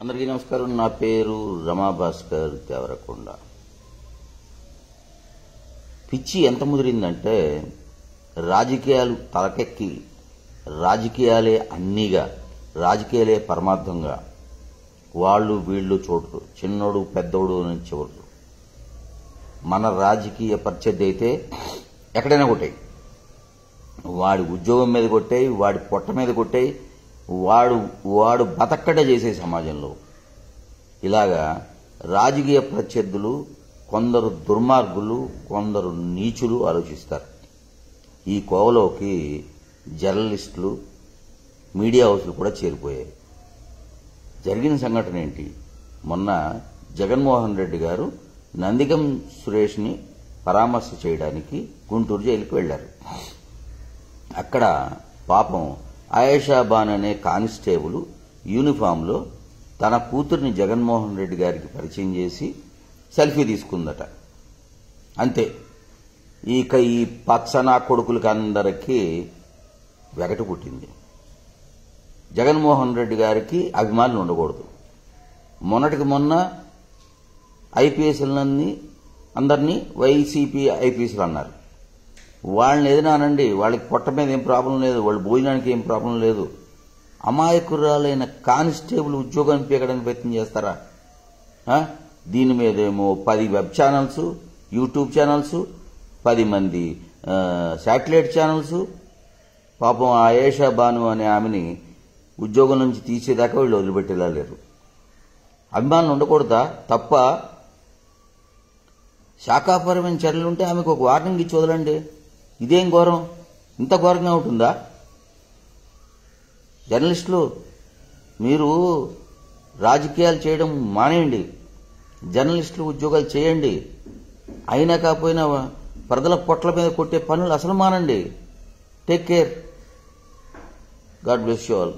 అందరికీ నమస్కారం. నా పేరు రమాభాస్కర్ దేవరకొండ. పిచ్చి ఎంత ముదిరిందంటే రాజకీయాలు తలకెక్కి రాజకీయాలే అన్నీగా, రాజకీయాలే పరమార్థంగా, వాళ్ళు వీళ్ళు చోటు, చిన్నోడు పెద్దోడు అని చివరు. మన రాజకీయ ప్రత్యర్థి అయితే ఎక్కడైనా కొట్టాయి, వాడి ఉద్యోగం మీద కొట్టాయి, వాడి పొట్ట మీద కొట్టాయి, వాడు బతక్కడే చేసే సమాజంలో ఇలాగా రాజకీయ ప్రత్యర్థులు కొందరు దుర్మార్గులు, కొందరు నీచులు ఆలోచిస్తారు. ఈ కోవలోకి జర్నలిస్టులు, మీడియా హౌస్లు కూడా చేరిపోయాయి. జరిగిన సంఘటన ఏంటి? మొన్న జగన్మోహన్ రెడ్డి గారు నందిగం సురేష్ని పరామర్శ చేయడానికి గుంటూరు జైలుకి వెళ్లారు. అక్కడ పాపం ఆయేషాబాన్ అనే కానిస్టేబుల్ యూనిఫామ్లో తన కూతుర్ని జగన్మోహన్ రెడ్డి గారికి పరిచయం చేసి సెల్ఫీ తీసుకుందట. అంతే. ఇక ఈ పచ్చనా కొడుకులకి అందరికీ వెగటు పుట్టింది. జగన్మోహన్ రెడ్డి గారికి అభిమానులు ఉండకూడదు. మొన్నటికి మొన్న ఐపీఎస్లని అందరినీ వైసీపీ ఐపీఎస్లు అన్నారు. వాళ్ళని ఏదైనానండి, వాళ్ళకి పొట్ట మీద ఏం ప్రాబ్లం లేదు, వాళ్ళు భోజనానికి ఏం ప్రాబ్లం లేదు. అమాయకురాలైన కానిస్టేబుల్ ఉద్యోగాన్ని పీకడానికి ప్రయత్నం చేస్తారా? దీని మీదేమో 10 వెబ్ ఛానల్స్, యూట్యూబ్ ఛానల్స్, 10 మంది శాటిలైట్ ఛానల్స్. పాపం ఆయేషా బాను అనే ఆమెని ఉద్యోగం నుంచి తీసేదాకా వీళ్ళు వదిలిపెట్టేలా లేరు. అభిమానులు ఉండకూడదా? తప్ప శాఖాపరమైన చర్యలుంటే ఆమెకు ఒక వార్నింగ్ ఇచ్చి వదలండి. ఇదేం ఘోరం? ఇంత ఘోరంగా ఉంటుందా? జర్నలిస్టులు, మీరు రాజకీయాలు చేయడం మానేయండి, జర్నలిస్టులు ఉద్యోగాలు చేయండి. అయినా కాకపోయినా ప్రజల పొట్ల మీద కొట్టే పనులు అసలు మానండి. Take care. God bless you all.